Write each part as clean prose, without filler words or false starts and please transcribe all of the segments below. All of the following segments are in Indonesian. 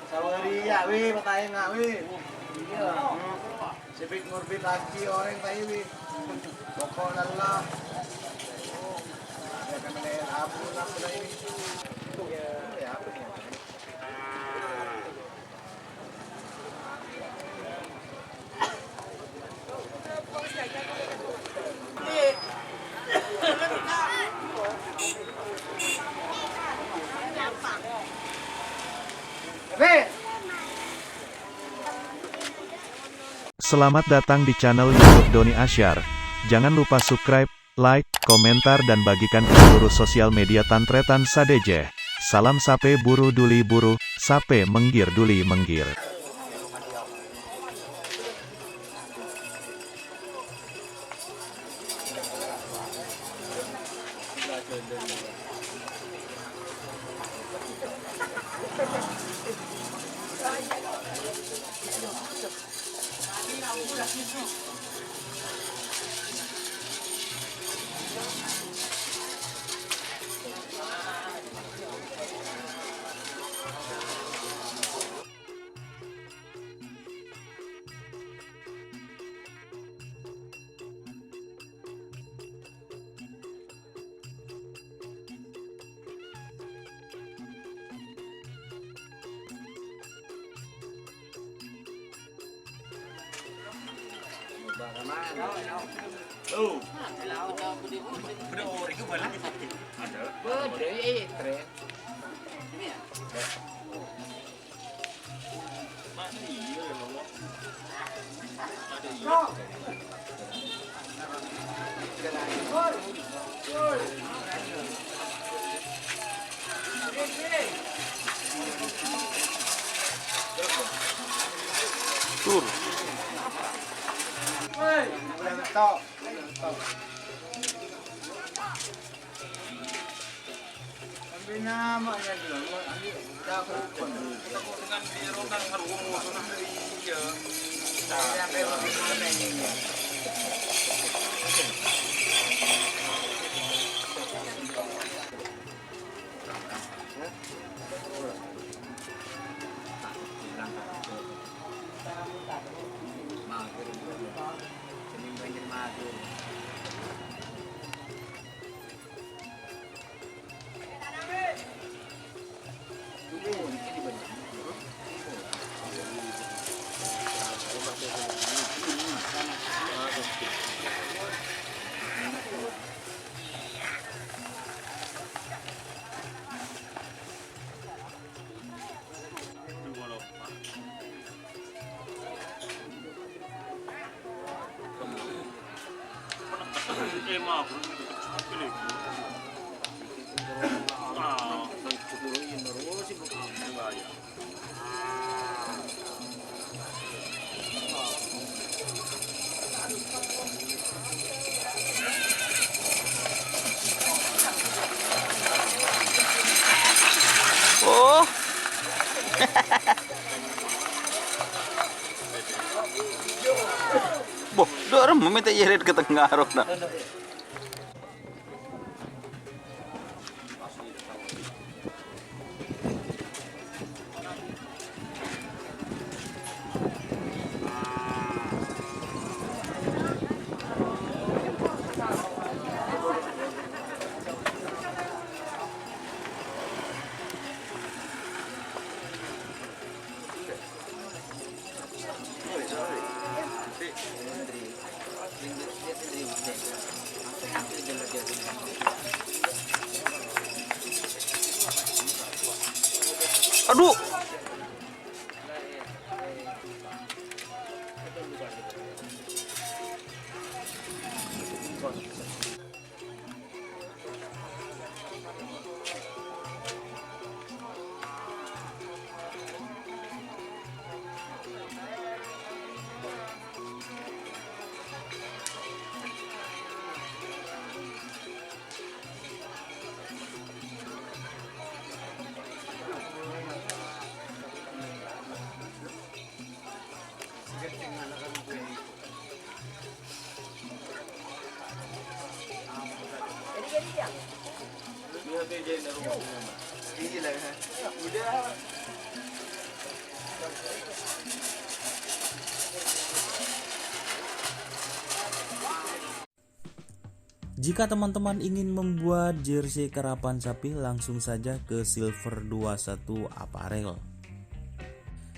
Sawari ya wi patahe ngak wi. Iya. Sipik ngorbit lagi orang tayo wi. Pokok lala. Ya kan ada abu nak ini. Ya apa ya? Selamat datang di channel YouTube Doni Asyar. Jangan lupa subscribe, like, komentar dan bagikan ke seluruh sosial media Tantretan Sadeje. Salam sape buru duli buru, sape menggir duli menggir. Tur. Hei, udah ngetok. Ambil nama ya dulu. Kita kumpul. Kita dengan di rotan harumu sunah iya. Sampai mana ini. Oh. Boh, dorong meminta jerit ke tengah roda. Aduh. kerjain di rumah. Gila kan. Udah. Jika teman-teman ingin membuat jersey karapan sapi, langsung saja ke Silver 21 Apparel.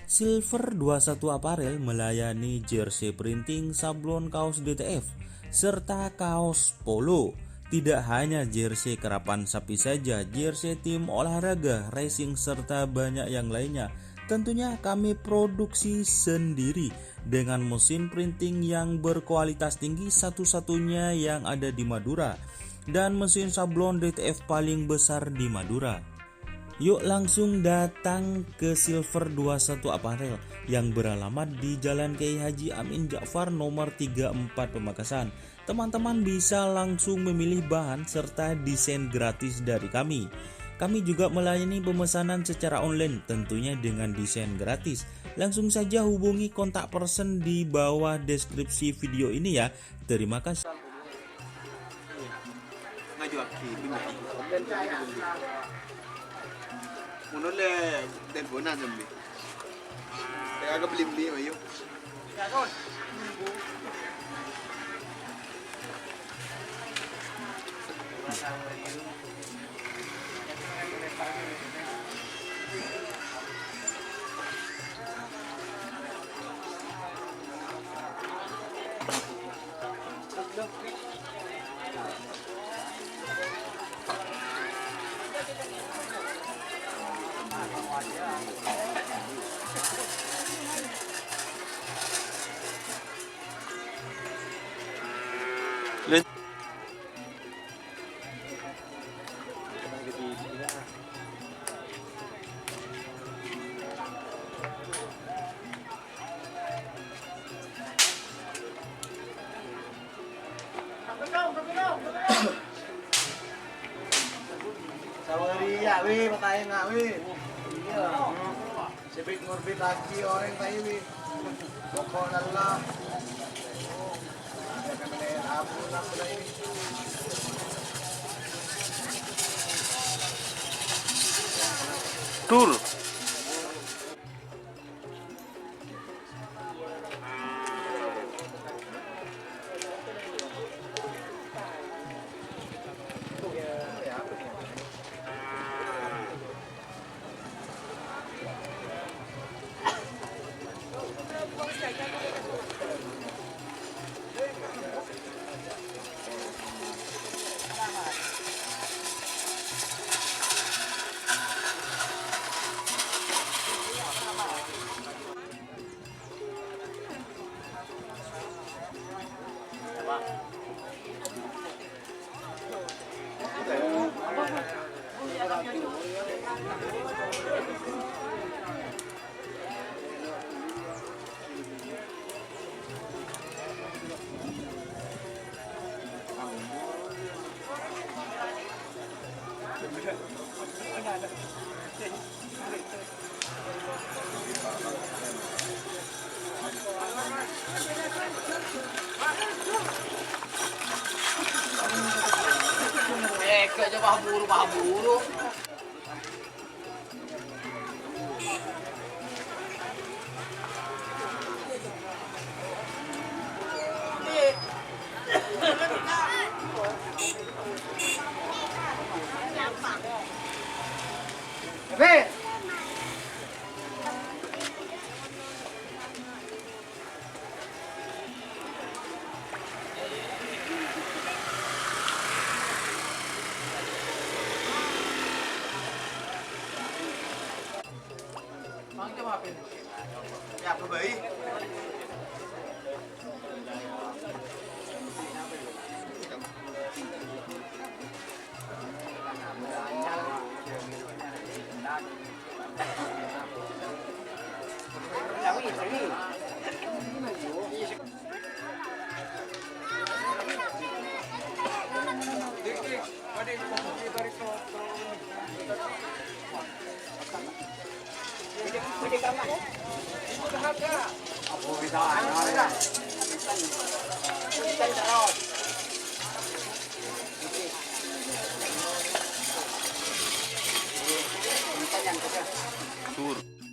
Silver 21 Apparel melayani jersey printing, sablon kaos DTF, serta kaos polo. Tidak hanya jersey karapan sapi saja, jersey tim olahraga, racing, serta banyak yang lainnya. Tentunya kami produksi sendiri dengan mesin printing yang berkualitas tinggi, satu-satunya yang ada di Madura, dan mesin sablon DTF paling besar di Madura. Yuk langsung datang ke Silver 21 Apparel yang beralamat di Jalan Kiai Haji Amin Ja'far nomor 34 Pamekasan. Teman-teman bisa langsung memilih bahan serta desain gratis dari kami. Kami juga melayani pemesanan secara online, tentunya dengan desain gratis. Langsung saja hubungi kontak person di bawah deskripsi video ini ya. Terima kasih. Ngaju aki. Munul le teleponan sambil. Saya agak beli ayo. Sawari ya wi, patay nga wi. Iya. Sibik ngorbit lagi orang tayo wi. Boko nalla. Ya kami abu na pala ini. Tur. Kayak pahburu. Hei. Ya baik. Sur.